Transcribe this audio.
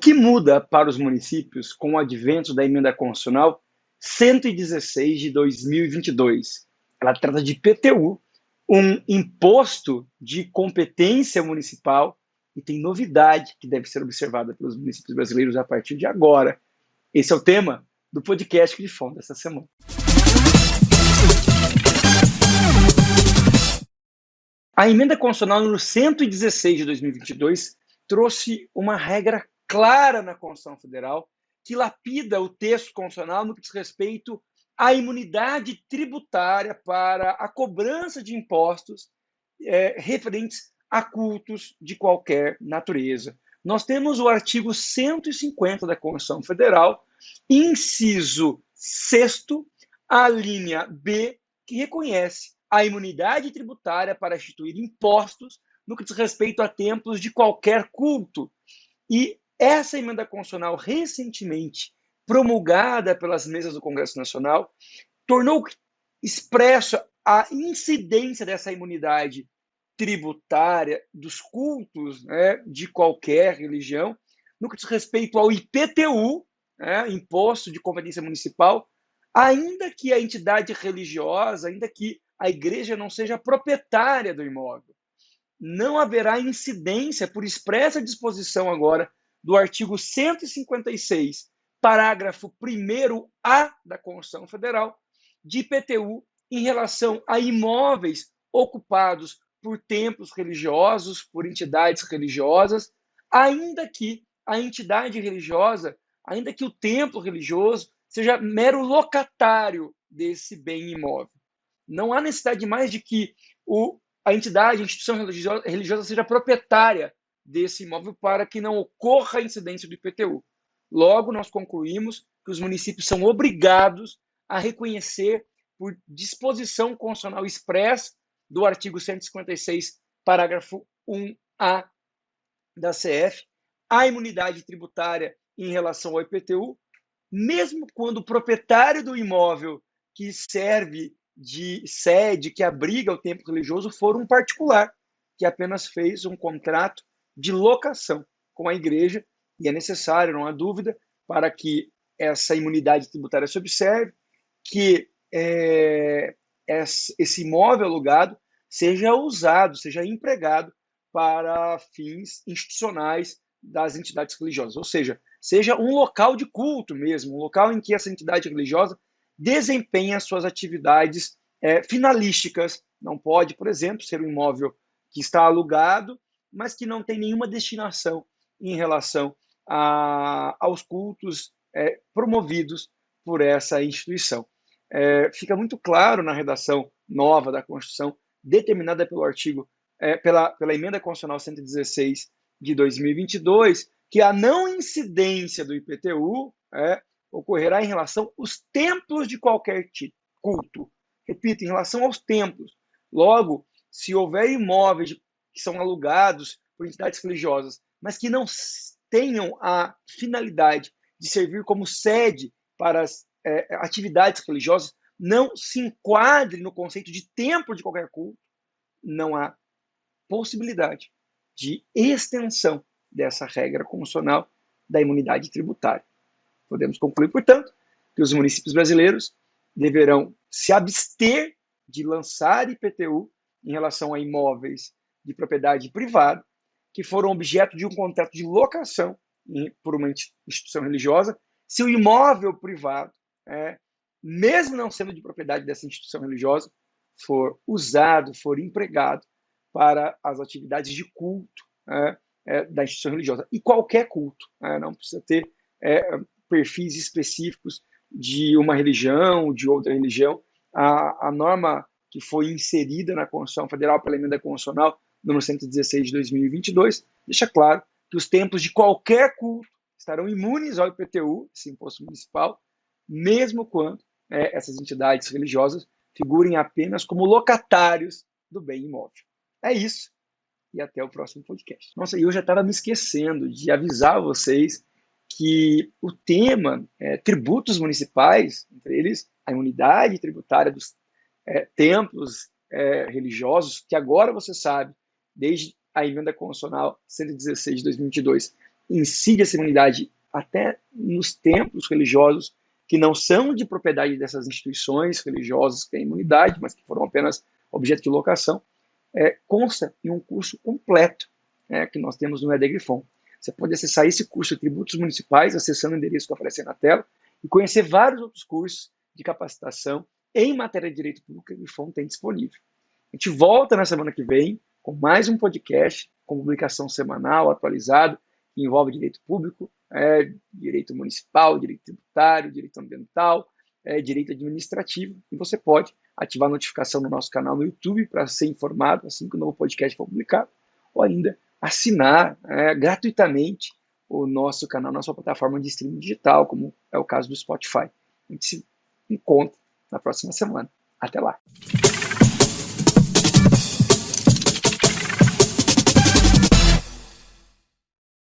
que muda para os municípios com o advento da Emenda Constitucional 116 de 2022? Ela trata de IPTU, um imposto de competência municipal, e tem novidade que deve ser observada pelos municípios brasileiros a partir de agora. Esse é o tema do podcast que difunde essa semana. A Emenda Constitucional número 116 de 2022 trouxe uma regra clara na Constituição Federal que lapida o texto constitucional no que diz respeito à imunidade tributária para a cobrança de impostos referentes a cultos de qualquer natureza. Nós temos o artigo 150 da Constituição Federal, inciso 6º, a linha B, que reconhece a imunidade tributária para instituir impostos no que diz respeito a templos de qualquer culto. E essa emenda constitucional, recentemente promulgada pelas mesas do Congresso Nacional, tornou expressa a incidência dessa imunidade tributária dos cultos, de qualquer religião, no que diz respeito ao IPTU, Imposto de Competência Municipal, ainda que a entidade religiosa, ainda que a igreja não seja proprietária do imóvel. Não haverá incidência, por expressa disposição agora do artigo 156, parágrafo 1º-A da Constituição Federal, de IPTU em relação a imóveis ocupados por templos religiosos, por entidades religiosas, ainda que a entidade religiosa, ainda que o templo religioso seja mero locatário desse bem imóvel. Não há necessidade mais de que a entidade, a instituição religiosa seja proprietária desse imóvel para que não ocorra a incidência do IPTU. Logo, nós concluímos que os municípios são obrigados a reconhecer, por disposição constitucional expressa do artigo 156, parágrafo 1A da CF, a imunidade tributária em relação ao IPTU, mesmo quando o proprietário do imóvel que serve de sede, que abriga o templo religioso, for um particular, que apenas fez um contrato de locação com a igreja, e é necessário, não há dúvida, para que essa imunidade tributária se observe, que esse imóvel alugado seja usado, seja empregado para fins institucionais das entidades religiosas, ou seja um local de culto mesmo, um local em que essa entidade religiosa desempenha suas atividades finalísticas. Não pode, por exemplo, ser um imóvel que está alugado, mas que não tem nenhuma destinação em relação aos cultos promovidos por essa instituição. Fica muito claro na redação nova da Constituição, determinada pelo artigo, pela Emenda Constitucional 116 de 2022, que a não incidência do IPTU ocorrerá em relação aos templos de qualquer culto. Repito, em relação aos templos. Logo, se houver imóveis que são alugados por entidades religiosas, mas que não tenham a finalidade de servir como sede para as atividades religiosas, não se enquadre no conceito de templo de qualquer culto, não há possibilidade de extensão dessa regra constitucional da imunidade tributária. Podemos concluir, portanto, que os municípios brasileiros deverão se abster de lançar IPTU em relação a imóveis de propriedade privada que foram objeto de um contrato de locação por uma instituição religiosa, se o imóvel privado, mesmo não sendo de propriedade dessa instituição religiosa, for usado, for empregado para as atividades de culto da instituição religiosa. E qualquer culto, não precisa ter perfis específicos de uma religião, de outra religião. A norma que foi inserida na Constituição Federal pela Emenda Constitucional número 116 de 2022 deixa claro que os templos de qualquer culto estarão imunes ao IPTU, esse imposto municipal, mesmo quando essas entidades religiosas figurem apenas como locatários do bem imóvel. É isso, e até o próximo podcast. Nossa, eu já estava me esquecendo de avisar vocês que o tema tributos municipais, entre eles a imunidade tributária dos templos religiosos, que agora você sabe, desde a Emenda Constitucional 116 de 2022, incide essa imunidade até nos templos religiosos que não são de propriedade dessas instituições religiosas que têm imunidade, mas que foram apenas objeto de locação, consta em um curso completo que nós temos no EDGRIFON. Você pode acessar esse curso de tributos municipais, acessando o endereço que aparece na tela, e conhecer vários outros cursos de capacitação em matéria de direito público que o EDGRIFON tem disponível. A gente volta na semana que vem com mais um podcast, com publicação semanal, atualizado, que envolve direito público, direito municipal, direito tributário, direito ambiental, direito administrativo. E você pode ativar a notificação no nosso canal no YouTube para ser informado assim que o novo podcast for publicado, ou ainda assinar gratuitamente o nosso canal na sua plataforma de streaming digital, como é o caso do Spotify. A gente se encontra na próxima semana. Até lá!